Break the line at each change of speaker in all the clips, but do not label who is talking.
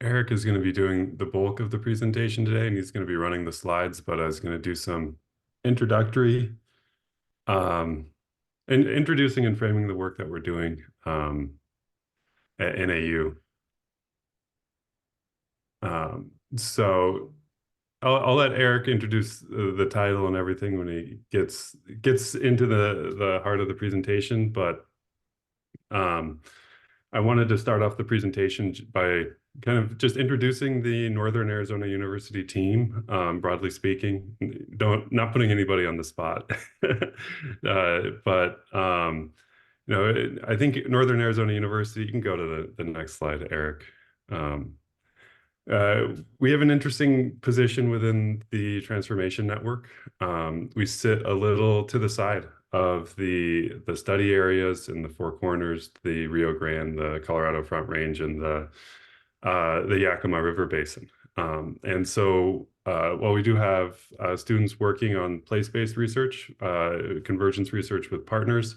Eric is going to be doing the bulk of the presentation today, and he's going to be running the slides, but I was going to do some introductory, um, and introducing and framing the work that we're doing at NAU. So I'll let Eric introduce the title and everything when he gets into the heart of the presentation, but um, I wanted to start off the presentation by kind of just introducing the Northern Arizona University team, broadly speaking. Not putting anybody on the spot, but I think Northern Arizona University. You can go to the next slide, Eric. Um, we have an interesting position within the transformation network. We sit a little to the side of the study areas in the Four Corners, the Rio Grande, the Colorado Front Range, and the Yakima River Basin. And so while we do have students working on place-based research, convergence research with partners,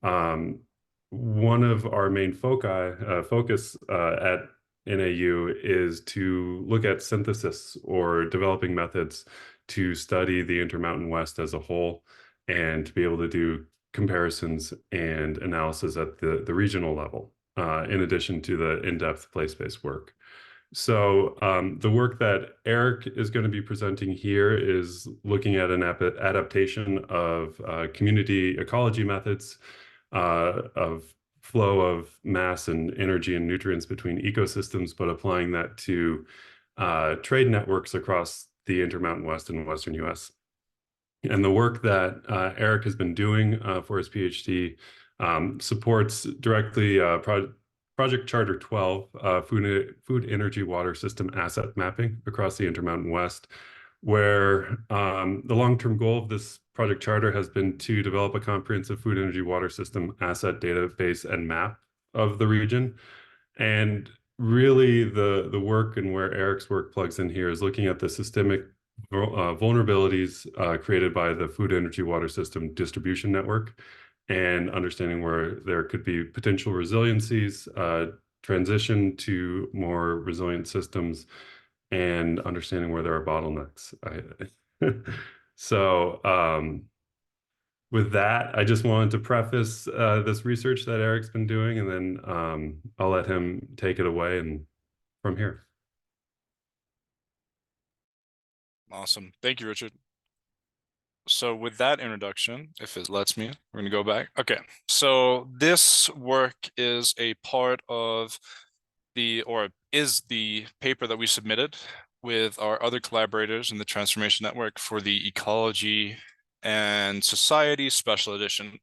one of our main focus at NAU is to look at synthesis or developing methods to study the Intermountain West as a whole and to be able to do comparisons and analysis at the regional level, in addition to the in-depth place-based work. So the work that Eric is going to be presenting here is looking at an adaptation of community ecology methods of flow of mass and energy and nutrients between ecosystems, but applying that to trade networks across the Intermountain West and Western US. And the work that Eric has been doing for his PhD supports directly Project Charter 12, food, energy, water system asset mapping across the Intermountain West, where the long-term goal of this project charter has been to develop a comprehensive food, energy, water system asset database and map of the region. And really the work and where Eric's work plugs in here is looking at the systemic vulnerabilities created by the food, energy, water system distribution network and understanding where there could be potential resiliencies, transition to more resilient systems, and understanding where there are bottlenecks. So with that, I just wanted to preface this research that Eric's been doing, and then I'll let him take it away and from here.
Awesome. Thank you, Richard. So with that introduction, if it lets me, we're going to go back. Okay. So this work is a part of is the paper that we submitted with our other collaborators in the Transformation Network for the Ecology and Society Special Edition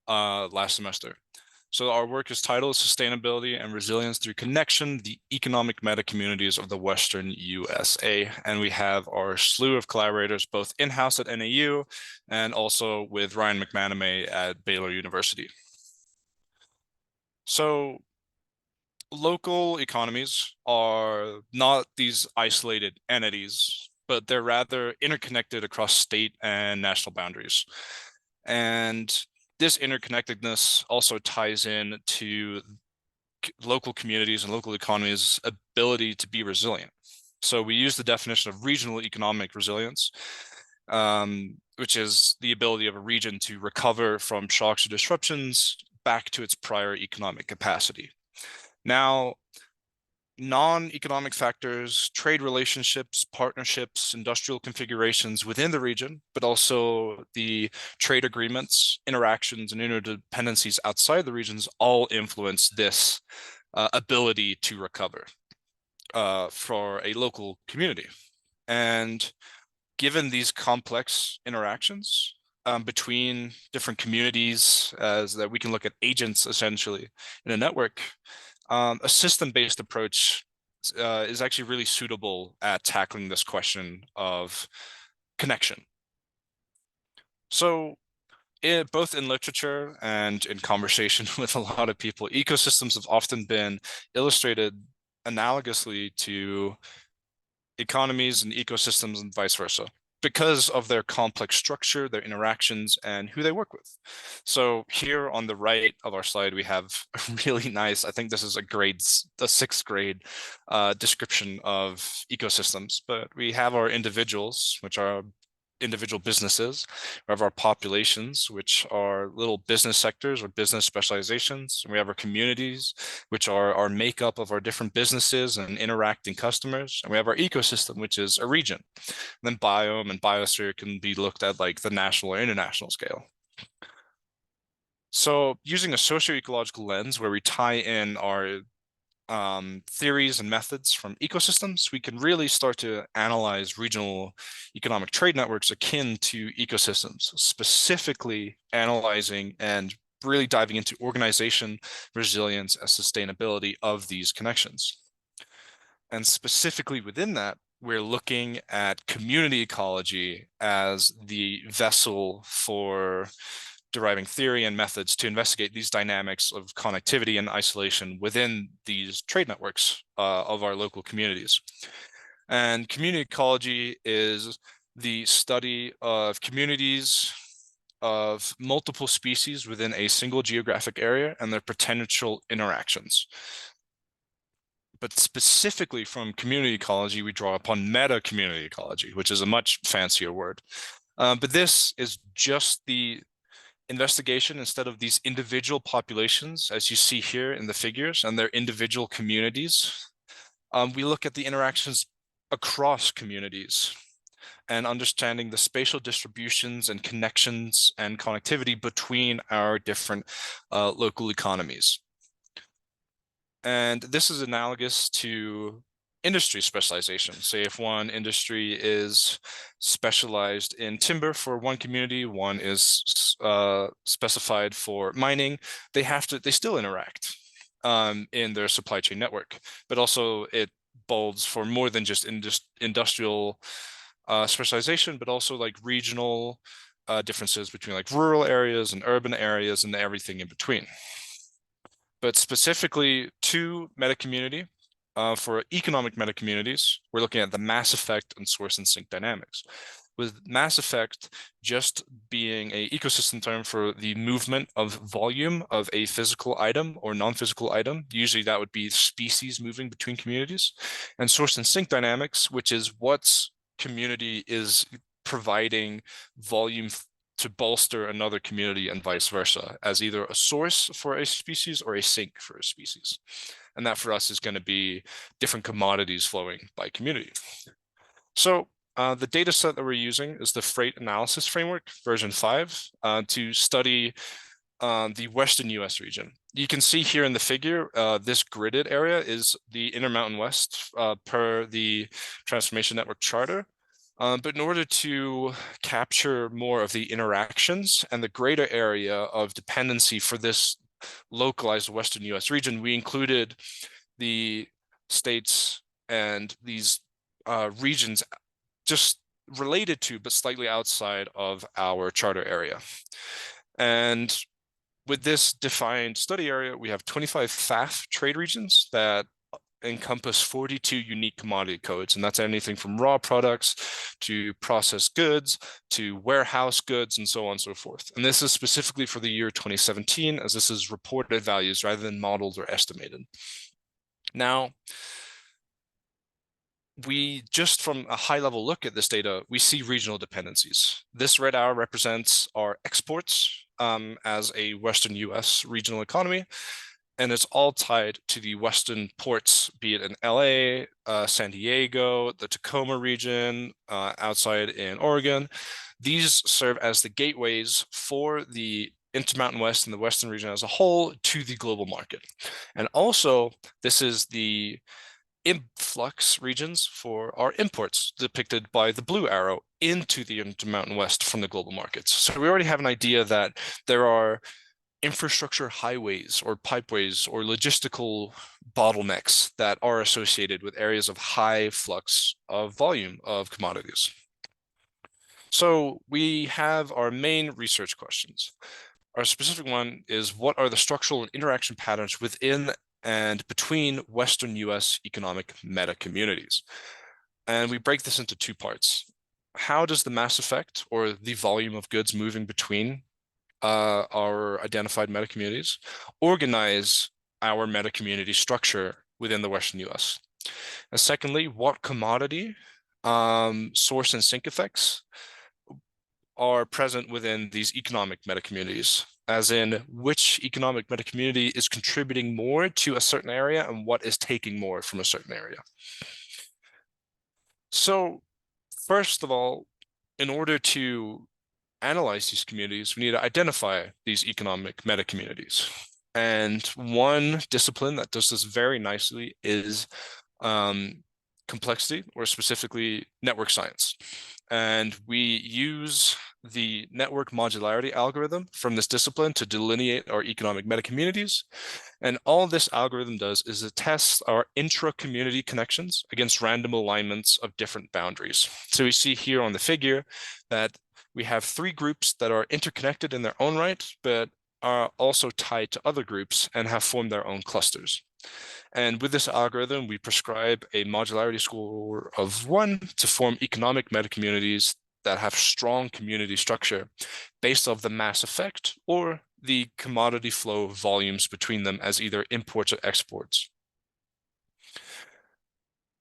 last semester. So our work is titled Sustainability and Resilience Through Connection, the Economic Metacommunities of the Western USA. And we have our slew of collaborators, both in-house at NAU and also with Ryan McManamy at Baylor University. So local economies are not these isolated entities, but they're rather interconnected across state and national boundaries. And this interconnectedness also ties in to local communities and local economies' ability to be resilient. So we use the definition of regional economic resilience, which is the ability of a region to recover from shocks or disruptions back to its prior economic capacity. Now, non-economic factors, trade relationships, partnerships, industrial configurations within the region, but also the trade agreements, interactions, and interdependencies outside the regions all influence this ability to recover for a local community. And given these complex interactions between different communities, as that we can look at agents essentially in a network, a system-based approach is actually really suitable at tackling this question of connection. So both in literature and in conversation with a lot of people, ecosystems have often been illustrated analogously to economies and ecosystems and vice versa. because of their complex structure, their interactions, and who they work with. So here on the right of our slide, we have a really nice, I think this is a sixth grade description of ecosystems, but we have our individuals, which are individual businesses. We have our populations, which are little business sectors or business specializations. And we have our communities, which are our makeup of our different businesses and interacting customers. And we have our ecosystem, which is a region. And then biome and biosphere can be looked at like the national or international scale. So using a socio-ecological lens where we tie in our theories and methods from ecosystems, we can really start to analyze regional economic trade networks akin to ecosystems, specifically analyzing and really diving into organization, resilience, and sustainability of these connections. And specifically within that, we're looking at community ecology as the vessel for deriving theory and methods to investigate these dynamics of connectivity and isolation within these trade networks of our local communities. And community ecology is the study of communities of multiple species within a single geographic area and their potential interactions. But specifically from community ecology, we draw upon meta-community ecology, which is a much fancier word. But this is just the investigation instead of these individual populations, as you see here in the figures, and their individual communities. We look at the interactions across communities and understanding the spatial distributions and connections and connectivity between our different local economies. And this is analogous to industry specialization. Say if one industry is specialized in timber for one community, one is specified for mining, they still interact in their supply chain network, but also it bolds for more than just industrial specialization, but also like regional differences between like rural areas and urban areas and everything in between. But specifically to metacommunity, for economic metacommunities, we're looking at the mass effect and source and sink dynamics. With mass effect just being an ecosystem term for the movement of volume of a physical item or non-physical item. Usually that would be species moving between communities. And source and sink dynamics, which is what's community is providing volume to bolster another community and vice versa, as either a source for a species or a sink for a species. And that for us is going to be different commodities flowing by community. So the data set that we're using is the Freight Analysis Framework, version 5, to study the Western US region. You can see here in the figure, this gridded area is the Intermountain West per the Transformation Network Charter. But in order to capture more of the interactions and the greater area of dependency for this localized Western US region, we included the states and these regions just related to, but slightly outside of our charter area. And with this defined study area, we have 25 FAF trade regions that encompass 42 unique commodity codes, and that's anything from raw products to processed goods to warehouse goods and so on and so forth. And this is specifically for the year 2017, as this is reported values rather than modeled or estimated. Now, we just from a high level look at this data, we see regional dependencies. This red arrow represents our exports as a Western US regional economy. And it's all tied to the Western ports, be it in LA, San Diego, the Tacoma region, outside in Oregon. These serve as the gateways for the Intermountain West and the Western region as a whole to the global market. And also, this is the influx regions for our imports depicted by the blue arrow into the Intermountain West from the global markets. So we already have an idea that there are infrastructure highways or pipeways or logistical bottlenecks that are associated with areas of high flux of volume of commodities. So we have our main research questions. Our specific one is, what are the structural and interaction patterns within and between Western US economic meta communities? And we break this into two parts. how does the mass effect, or the volume of goods moving between our identified meta communities, organize our meta community structure within the Western US? And secondly, what commodity source and sink effects are present within these economic meta communities, as in which economic meta community is contributing more to a certain area and what is taking more from a certain area. So first of all, in order to analyze these communities, we need to identify these economic meta communities. And one discipline that does this very nicely is complexity, or specifically network science. And we use the network modularity algorithm from this discipline to delineate our economic meta communities. And all this algorithm does is it tests our intra-community connections against random alignments of different boundaries. So we see here on the figure that we have 3 groups that are interconnected in their own right, but are also tied to other groups and have formed their own clusters. And with this algorithm, we prescribe a modularity score of 1 to form economic metacommunities that have strong community structure based off the mass effect or the commodity flow volumes between them as either imports or exports.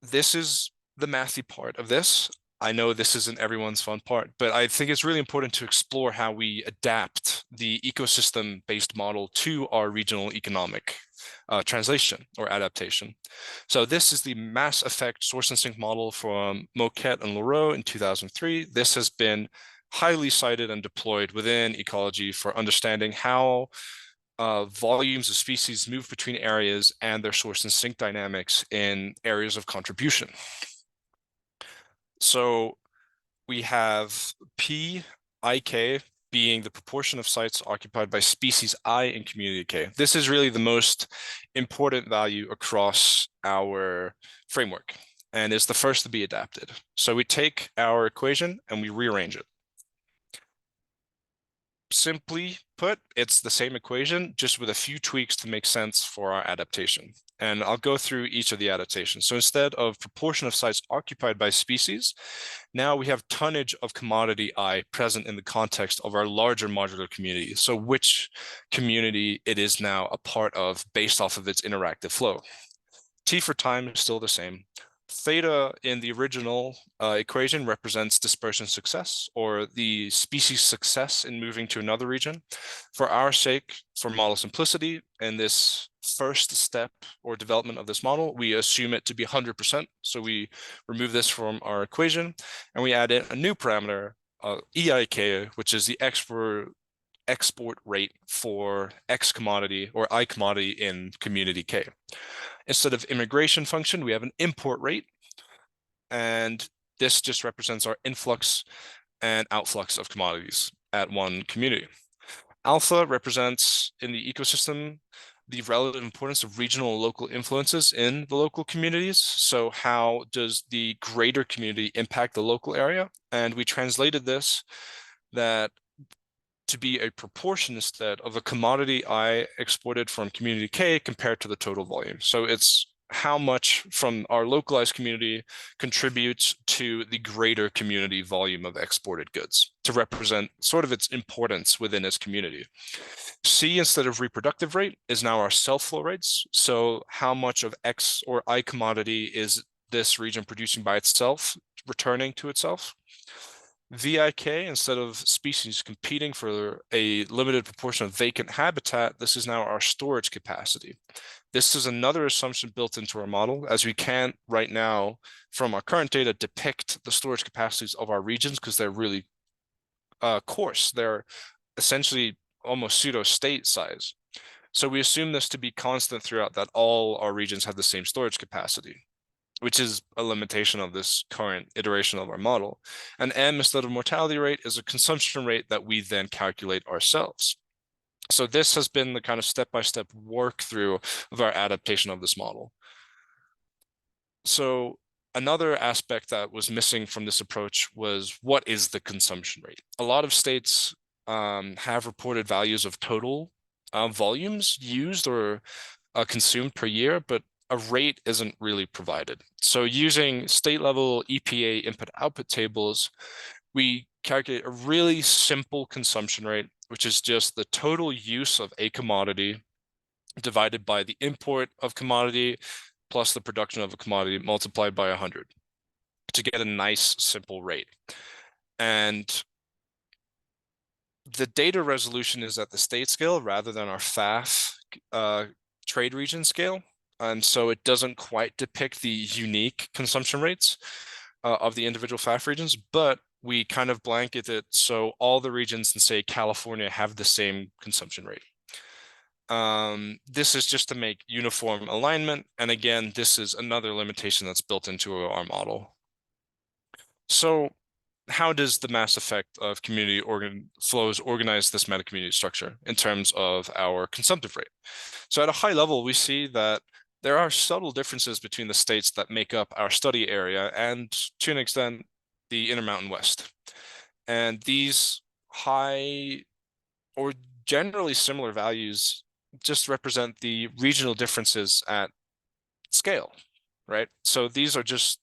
This is the mathy part of this. I know this isn't everyone's fun part, but I think it's really important to explore how we adapt the ecosystem-based model to our regional economic translation or adaptation. So this is the mass effect source and sink model from Moquet and Leroux in 2003. This has been highly cited and deployed within ecology for understanding how volumes of species move between areas and their source and sink dynamics in areas of contribution. So we have PIK being the proportion of sites occupied by species I in community K. This is really the most important value across our framework and is the first to be adapted. So we take our equation and we rearrange it. Simply put, it's the same equation, just with a few tweaks to make sense for our adaptation. And I'll go through each of the adaptations. So instead of proportion of sites occupied by species, now we have tonnage of commodity I present in the context of our larger modular community. So which community it is now a part of based off of its interactive flow. T for time is still the same. Theta in the original equation represents dispersion success, or the species success in moving to another region. For our sake, for model simplicity, in this first step or development of this model, we assume it to be 100%. So we remove this from our equation and we add in a new parameter, EIK, which is the export rate for X commodity or I commodity in community K. Instead of immigration function, we have an import rate, and this just represents our influx and outflux of commodities at one community. Alpha represents in the ecosystem the relative importance of regional and local influences in the local communities. So how does the greater community impact the local area? And we translated this that to be a proportion instead of a commodity I exported from community K compared to the total volume. So it's how much from our localized community contributes to the greater community volume of exported goods to represent sort of its importance within its community. C instead of reproductive rate is now our self-flow rates. So how much of X or I commodity is this region producing by itself, returning to itself? VIK, instead of species competing for a limited proportion of vacant habitat, this is now our storage capacity. This is another assumption built into our model, as we can't right now, from our current data, depict the storage capacities of our regions because they're really coarse. They're essentially almost pseudo-state size. So we assume this to be constant throughout, that all our regions have the same storage capacity, which is a limitation of this current iteration of our model. And M instead of mortality rate is a consumption rate that we then calculate ourselves. So this has been the kind of step-by-step work through of our adaptation of this model. So another aspect that was missing from this approach was, what is the consumption rate? A lot of states have reported values of total volumes used or consumed per year, but a rate isn't really provided. So using state level EPA input output tables, we calculate a really simple consumption rate, which is just the total use of a commodity divided by the import of commodity plus the production of a commodity multiplied by 100 to get a nice simple rate. And the data resolution is at the state scale rather than our FAF trade region scale. And so it doesn't quite depict the unique consumption rates of the individual FAF regions, but we kind of blanket it so all the regions in, say, California have the same consumption rate. This is just to make uniform alignment. And again, this is another limitation that's built into our model. So how does the mass effect of community flows organize this meta-community structure in terms of our consumptive rate? So at a high level, we see that there are subtle differences between the states that make up our study area and, to an extent, the Intermountain West. And these high or generally similar values just represent the regional differences at scale, right? So these are just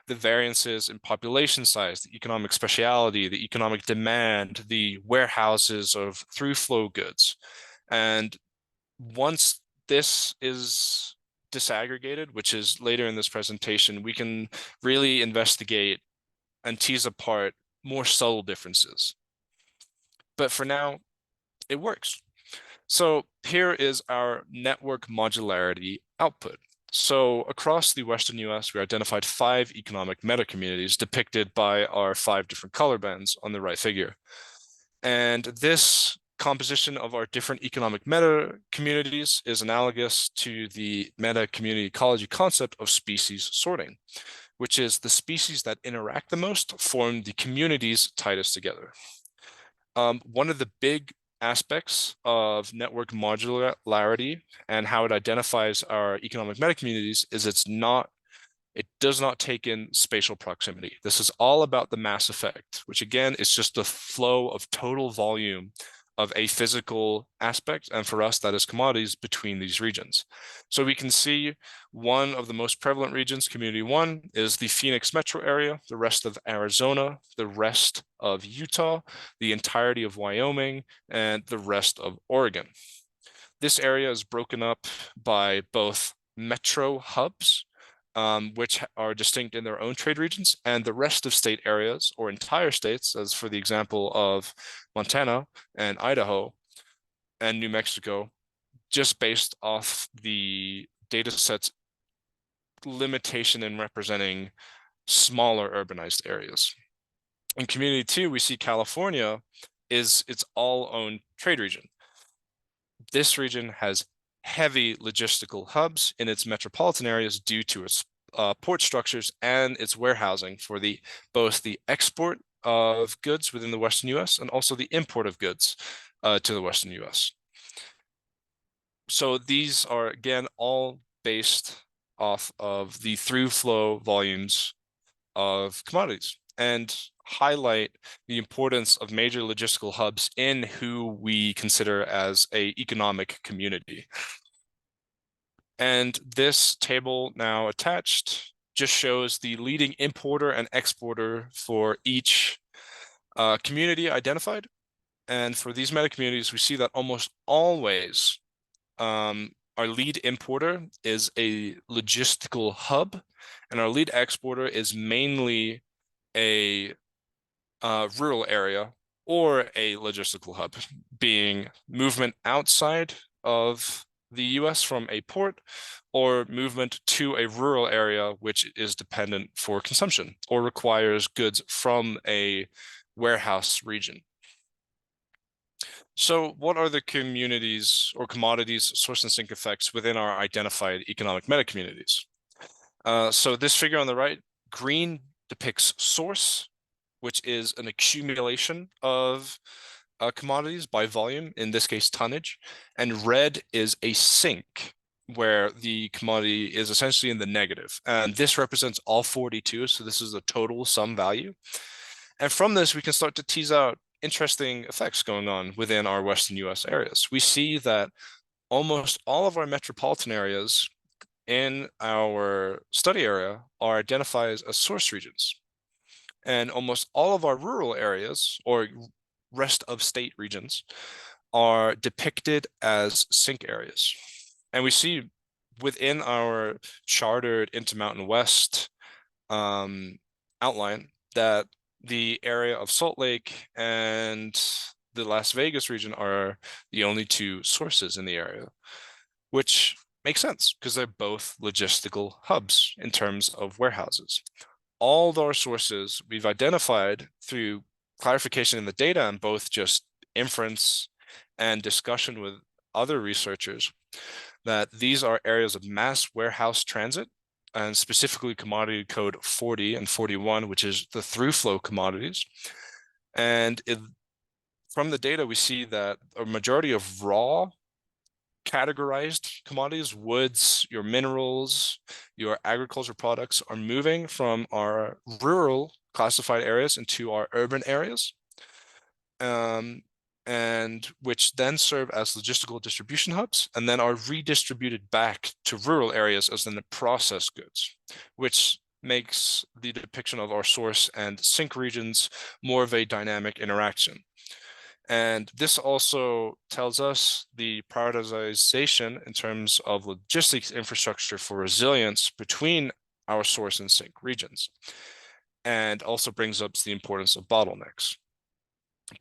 the variances in population size, the economic speciality, the economic demand, the warehouses of through flow goods. And once this is disaggregated, which is later in this presentation, we can really investigate and tease apart more subtle differences. But for now, it works. So here is our network modularity output. So across the Western US, we identified 5 economic meta-communities depicted by our 5 different color bands on the right figure. And this composition of our different economic meta-communities is analogous to the meta-community ecology concept of species sorting, which is the species that interact the most form the communities tightest together. One of the big aspects of network modularity and how it identifies our economic meta-communities is it does not take in spatial proximity. This is all about the mass effect, which again is just the flow of total volume of a physical aspect, and for us, that is commodities between these regions. So we can see one of the most prevalent regions, Community 1, is the Phoenix metro area, the rest of Arizona, the rest of Utah, the entirety of Wyoming, and the rest of Oregon. This area is broken up by both metro hubs, which are distinct in their own trade regions, and the rest of state areas or entire states, as for the example of Montana and Idaho and New Mexico, just based off the data set's limitation in representing smaller urbanized areas. In Community 2, we see California is its all own trade region. This region has heavy logistical hubs in its metropolitan areas due to its port structures and its warehousing for both the export of goods within the Western US and also the import of goods to the Western US. So these are, again, all based off of the through flow volumes of commodities and highlight the importance of major logistical hubs in who we consider as an economic community. And this table now attached just shows the leading importer and exporter for each community identified. And for these meta communities, we see that almost always our lead importer is a logistical hub, and our lead exporter is mainly a rural area or a logistical hub, being movement outside of the US from a port or movement to a rural area, which is dependent for consumption or requires goods from a warehouse region. So what are the communities or commodities source and sink effects within our identified economic meta communities? So this figure on the right, green depicts source, which is an accumulation of commodities by volume, in this case tonnage, and red is a sink, where the commodity is essentially in the negative. And this represents all 42, so this is the total sum value. And from this, we can start to tease out interesting effects going on within our Western US areas. We see that almost all of our metropolitan areas in our study area are identified as source regions. And almost all of our rural areas or rest of state regions are depicted as sink areas. And we see within our chartered Intermountain West outline that the area of Salt Lake and the Las Vegas region are the only two sources in the area, which makes sense because they're both logistical hubs in terms of warehouses. All of our sources we've identified through clarification in the data and both just inference and discussion with other researchers that these are areas of mass warehouse transit, and specifically commodity code 40 and 41, which is the through flow commodities. And from the data, we see that a majority of raw categorized commodities, woods, your minerals, your agriculture products are moving from our rural classified areas into our urban areas, and which then serve as logistical distribution hubs and then are redistributed back to rural areas as then processed goods, which makes the depiction of our source and sink regions more of a dynamic interaction. And this also tells us the prioritization in terms of logistics infrastructure for resilience between our source and sink regions, and also brings up the importance of bottlenecks.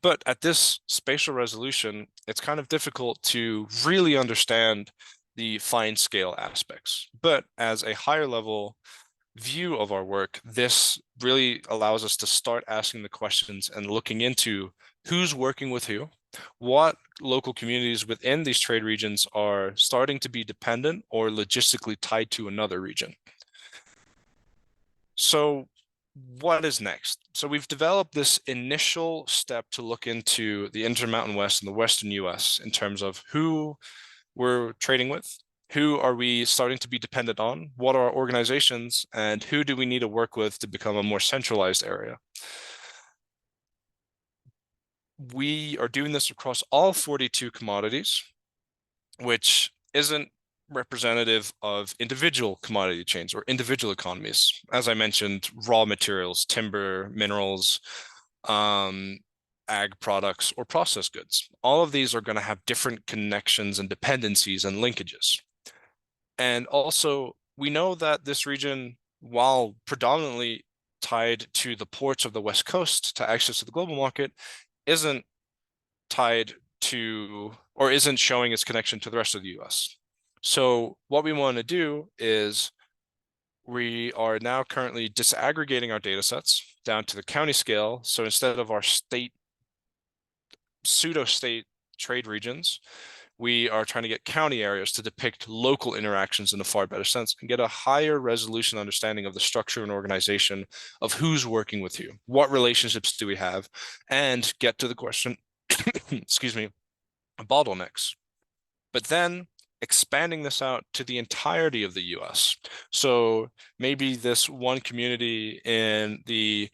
But at this spatial resolution, it's kind of difficult to really understand the fine scale aspects. But as a higher level view of our work, this really allows us to start asking the questions and looking into who's working with who, what local communities within these trade regions are starting to be dependent or logistically tied to another region. So what is next? So we've developed this initial step to look into the Intermountain West and the Western US in terms of who we're trading with, who are we starting to be dependent on, what are our organizations, and who do we need to work with to become a more centralized area. We are doing this across all 42 commodities, which isn't representative of individual commodity chains or individual economies. As I mentioned, raw materials, timber, minerals, ag products, or processed goods. All of these are going to have different connections and dependencies and linkages. And also, we know that this region, while predominantly tied to the ports of the West Coast to access to the global market, isn't tied to or isn't showing its connection to the rest of the US. So what we want to do is we are now currently disaggregating our data sets down to the county scale. So instead of our state, pseudo-state trade regions, we are trying to get county areas to depict local interactions in a far better sense and get a higher resolution understanding of the structure and organization of who's working with you, what relationships do we have, and get to the question, excuse me, bottlenecks. But then expanding this out to the entirety of the US. So maybe this one community in the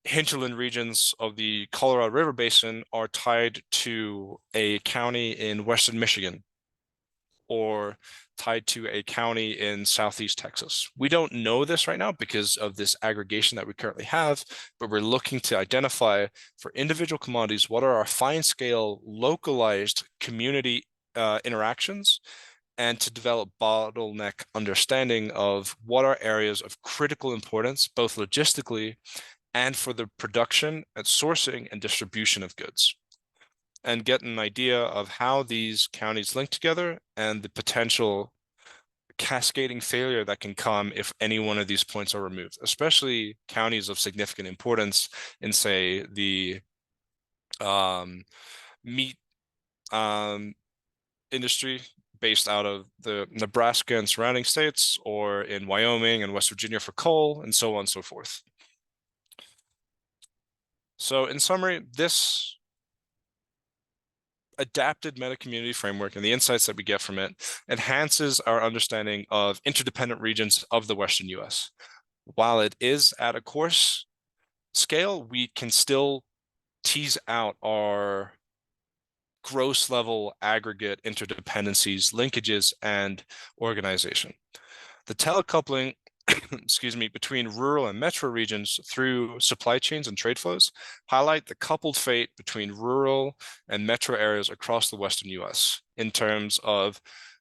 hinterland regions of the Colorado River Basin are tied to a county in Western Michigan or tied to a county in Southeast Texas. We don't know this right now because of this aggregation that we currently have, but we're looking to identify for individual commodities, what are our fine scale localized community interactions, and to develop bottleneck understanding of what are areas of critical importance, both logistically and for the production and sourcing and distribution of goods, and get an idea of how these counties link together and the potential cascading failure that can come if any one of these points are removed, especially counties of significant importance in, say, the meat industry based out of the Nebraska and surrounding states, or in Wyoming and West Virginia for coal, and so on and so forth. So in summary, this adapted meta-community framework and the insights that we get from it enhances our understanding of interdependent regions of the Western US. While it is at a coarse scale, we can still tease out our gross level aggregate interdependencies, linkages, and organization. The telecoupling, excuse me, between rural and metro regions through supply chains and trade flows highlight the coupled fate between rural and metro areas across the Western US in terms of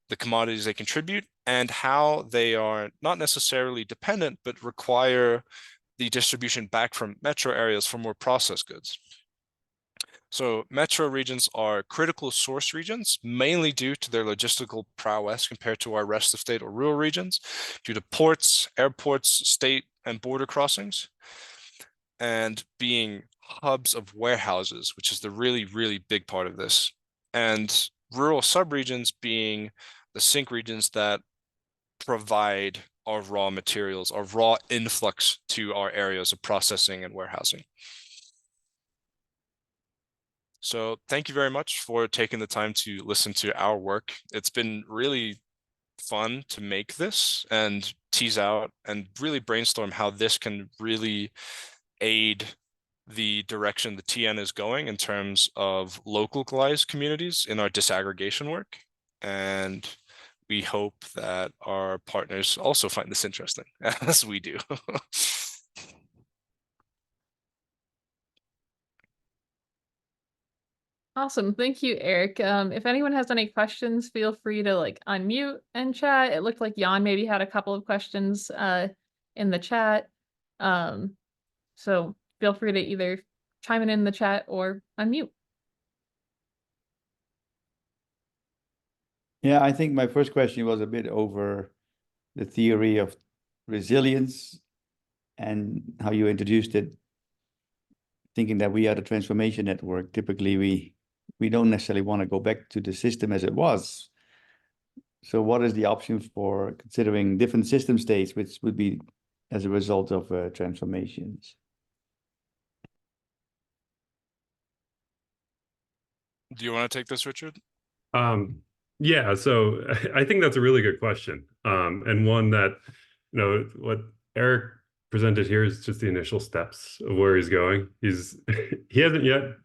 the commodities they contribute and how they are not necessarily dependent, but require the distribution back from metro areas for more processed goods. So metro regions are critical source regions, mainly due to their logistical prowess compared to our rest of state or rural regions, due to ports, airports, state and border crossings, and being hubs of warehouses, which is the really, really big part of this. And rural subregions being the sink regions that provide our raw materials, our raw influx to our areas of processing and warehousing. So thank you very much for taking the time to listen to our work. It's been really fun to make this and tease out and really brainstorm how this can really aid the direction the TN is going in terms of localized communities in our disaggregation work. And we hope that our partners also find this interesting as we do.
Awesome. Thank you, Eric. If anyone has any questions, feel free to like unmute and chat. It looked like Jan maybe had a couple of questions in the chat. So feel free to either chime in the chat or unmute.
Yeah, I think my first question was a bit over the theory of resilience and how you introduced it, thinking that we are the transformation network. Typically, we don't necessarily want to go back to the system as it was. So what is the option for considering different system states, which would be as a result of transformations?
Do you want to take this, Richard?
Yeah, so I think that's a really good question, and one that, what Eric presented here is just the initial steps of where he's going. He hasn't yet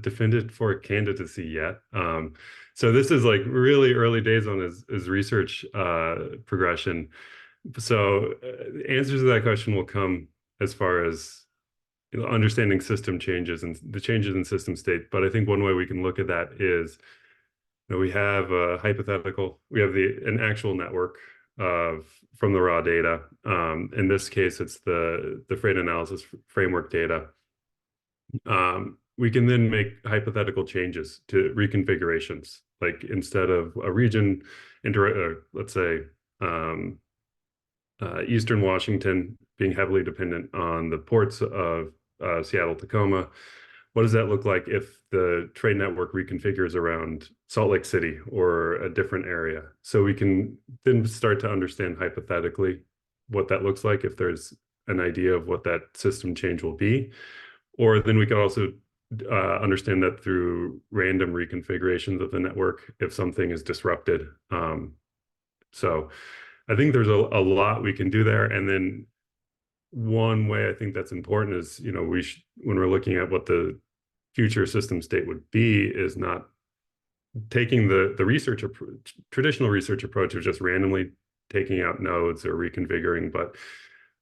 defended for candidacy yet. So this is like really early days on his research progression. So answers to that question will come as far as understanding system changes and the changes in system state. But I think one way we can look at that is, we have a hypothetical, we have an actual network from the raw data. In this case, it's the freight analysis framework data. We can then make hypothetical changes to reconfigurations, like instead of a region, let's say Eastern Washington being heavily dependent on the ports of Seattle, Tacoma. What does that look like if the trade network reconfigures around Salt Lake City or a different area? So we can then start to understand hypothetically what that looks like if there's an idea of what that system change will be. Or then we can also understand that through random reconfigurations of the network if something is disrupted. So I think there's a lot we can do there. And then one way I think that's important is, when we're looking at what the future system state would be, is not taking the research approach, traditional research approach of just randomly taking out nodes or reconfiguring, but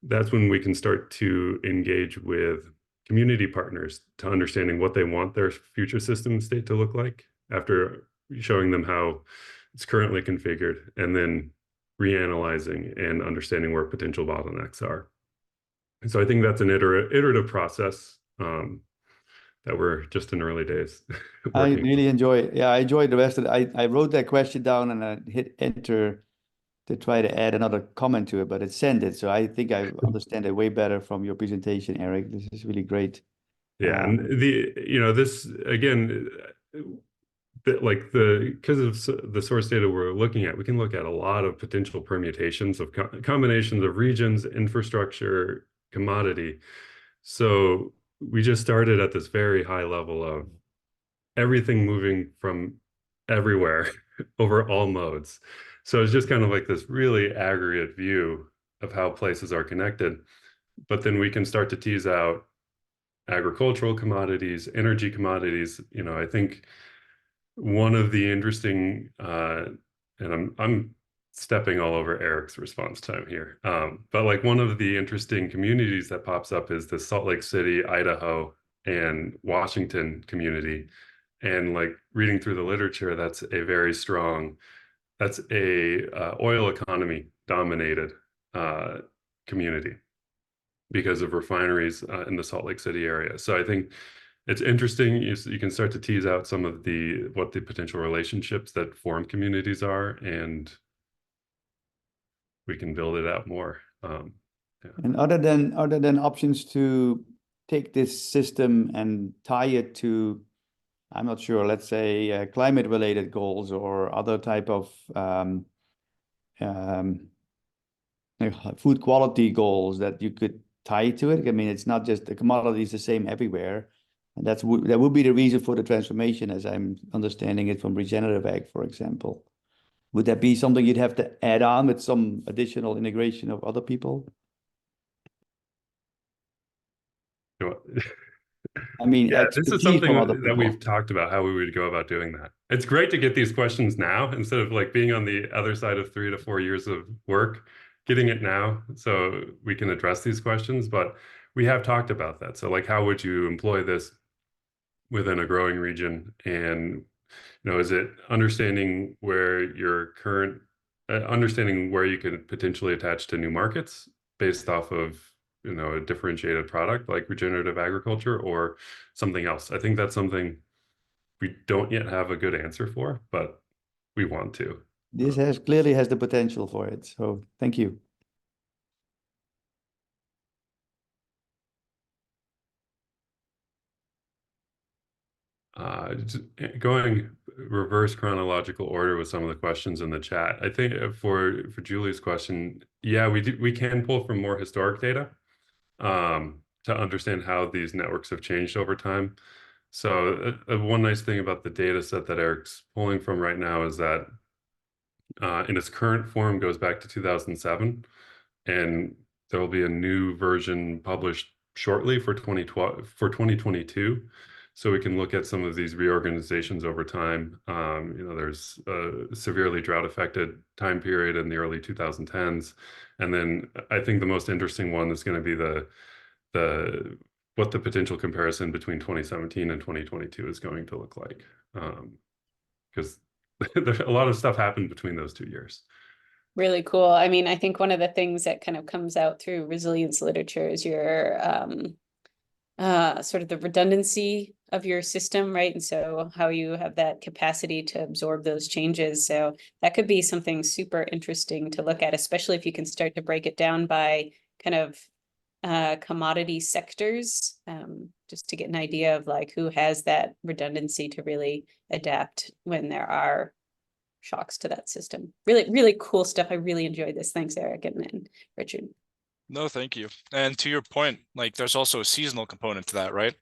that's when we can start to engage with community partners to understanding what they want their future system state to look like after showing them how it's currently configured, and then reanalyzing and understanding where potential bottlenecks are. And so I think that's an iterative process that we're just in early days.
I really enjoy it. Yeah, I enjoyed the rest of it. I wrote that question down and I hit enter to try to add another comment to it, but it sent it. So I think I understand it way better from your presentation, Eric. This is really great.
Yeah, and this again, because of the source data we're looking at, we can look at a lot of potential permutations of combinations of regions, infrastructure, commodity. So we just started at this very high level of everything moving from everywhere over all modes. So it's just kind of like this really aggregate view of how places are connected. But then we can start to tease out agricultural commodities, energy commodities. I think one of the interesting, and I'm stepping all over Eric's response time here. But like one of the interesting communities that pops up is the Salt Lake City, Idaho, and Washington community. And like reading through the literature, that's a very strong, that's a oil economy dominated community because of refineries in the Salt Lake City area. So I think it's interesting. You can start to tease out some of what the potential relationships that form communities are, and we can build it out more. Yeah.
And other than options to take this system and tie it to, I'm not sure, let's say climate related goals or other type of food quality goals that you could tie to it. I mean, it's not just the commodity is the same everywhere. And that would be the reason for the transformation, as I'm understanding it from regenerative ag, for example. Would that be something you'd have to add on with some additional integration of other people? I mean,
yeah, this is
expertise
something
from other
that
people.
we've talked about how we would go about doing that. It's great to get these questions now instead of like being on the other side of 3 to 4 years of work, getting it now so we can address these questions. But we have talked about that. So like, how would you employ this within a growing region? And is it understanding where your current understanding where you could potentially attach to new markets based off of a differentiated product like regenerative agriculture or something else? I think that's something we don't yet have a good answer for, but we want to.
This clearly has the potential for it. So thank you.
Going reverse chronological order with some of the questions in the chat. I think for Julie's question, yeah, we can pull from more historic data to understand how these networks have changed over time. So one nice thing about the data set that Eric's pulling from right now is that in its current form goes back to 2007, and there will be a new version published shortly for 2022. So we can look at some of these reorganizations over time. There's a severely drought affected time period in the early 2010s. And then I think the most interesting one is going to be what the potential comparison between 2017 and 2022 is going to look like. Because a lot of stuff happened between those 2 years.
Really cool. I mean, I think one of the things that kind of comes out through resilience literature is your sort of the redundancy of your system, right? And so how you have that capacity to absorb those changes. So that could be something super interesting to look at, especially if you can start to break it down by kind of commodity sectors, just to get an idea of like who has that redundancy to really adapt when there are shocks to that system. Really, really cool stuff. I really enjoyed this. Thanks, Eric and Richard.
No, thank you. And to your point, like there's also a seasonal component to that, right?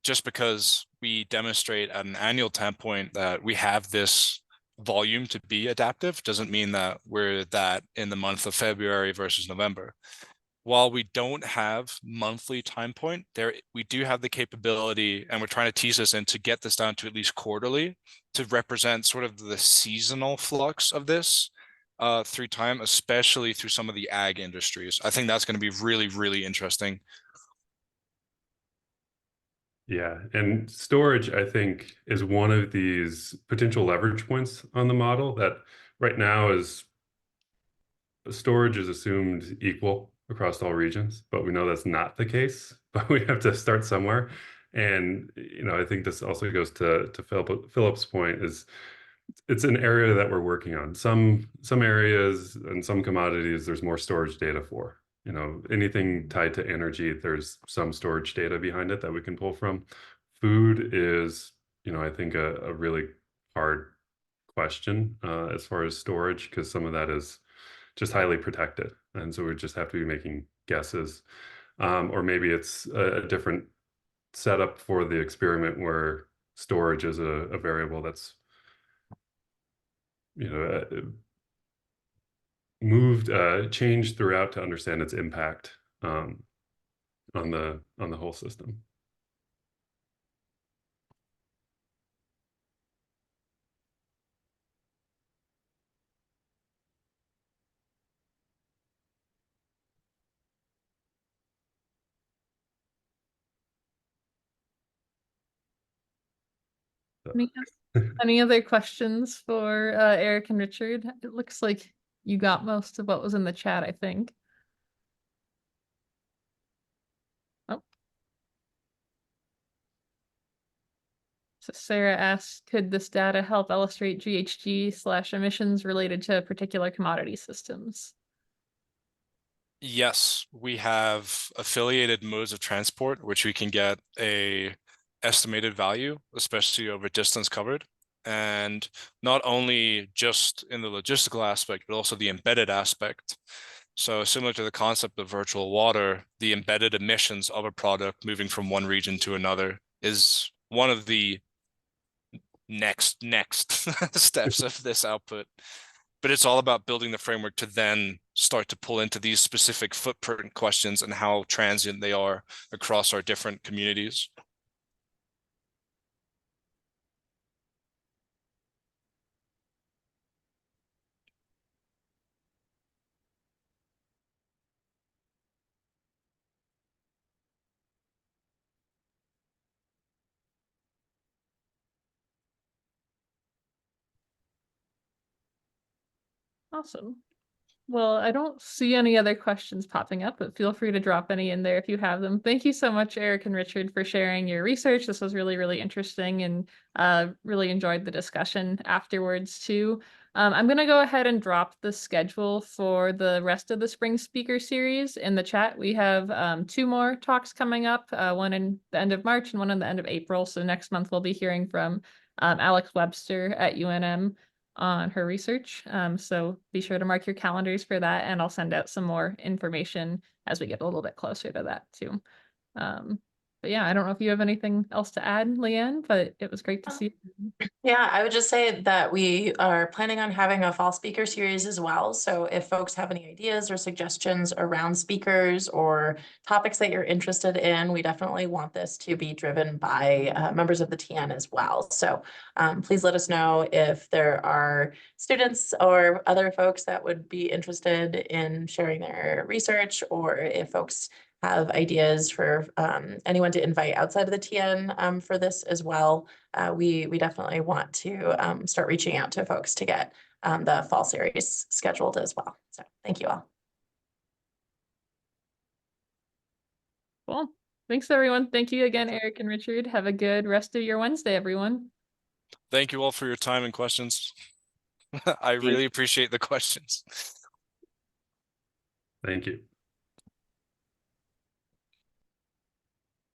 Just because we demonstrate at an annual standpoint that we have this volume to be adaptive doesn't mean that we're that in the month of February versus November. While we don't have monthly time point, we do have the capability, and we're trying to tease this in to get this down to at least quarterly to represent sort of the seasonal flux of this through time, especially through some of the ag industries. I think that's going to be really, really interesting.
Yeah, and storage, I think, is one of these potential leverage points on the model that right now is storage is assumed equal across all regions, but we know that's not the case. But we have to start somewhere. And I think this also goes to Philip's point, is it's an area that we're working on. Some areas and some commodities, there's more storage data for. Anything tied to energy, there's some storage data behind it that we can pull from. Food is, I think a really hard question as far as storage, because some of that is just highly protected. And so we just have to be making guesses. Or maybe it's a different setup for the experiment where storage is a variable that's changed throughout to understand its impact on the whole system.
Any other questions for Eric and Richard? It looks like you got most of what was in the chat, I think. Oh. So Sarah asks, could this data help illustrate GHG/emissions related to particular commodity systems?
Yes, we have affiliated modes of transport, which we can get a estimated value, especially over distance covered. And not only just in the logistical aspect, but also the embedded aspect. So similar to the concept of virtual water, the embedded emissions of a product moving from one region to another is one of the next steps of this output. But it's all about building the framework to then start to pull into these specific footprint questions and how transient they are across our different communities.
Awesome. Well, I don't see any other questions popping up, but feel free to drop any in there if you have them. Thank you so much, Eric and Richard, for sharing your research. This was really, really interesting, and really enjoyed the discussion afterwards too. I'm going to go ahead and drop the schedule for the rest of the spring speaker series in the chat. We have 2 more talks coming up, one in the end of March and one in the end of April. So next month we'll be hearing from Alex Webster at UNM on her research. So be sure to mark your calendars for that, and I'll send out some more information as we get a little bit closer to that too. But yeah, I don't know if you have anything else to add, Leanne, but it was great to see you.
Yeah, I would just say that we are planning on having a fall speaker series as well. So if folks have any ideas or suggestions around speakers or topics that you're interested in, we definitely want this to be driven by members of the TN as well. So please let us know if there are students or other folks that would be interested in sharing their research, or if folks have ideas for anyone to invite outside of the TN for this as well. We definitely want to start reaching out to folks to get the fall series scheduled as well. So thank you all.
Cool. Thanks, everyone. Thank you again, Eric and Richard. Have a good rest of your Wednesday, everyone.
Thank you all for your time and questions. I really appreciate the questions.
Thank you.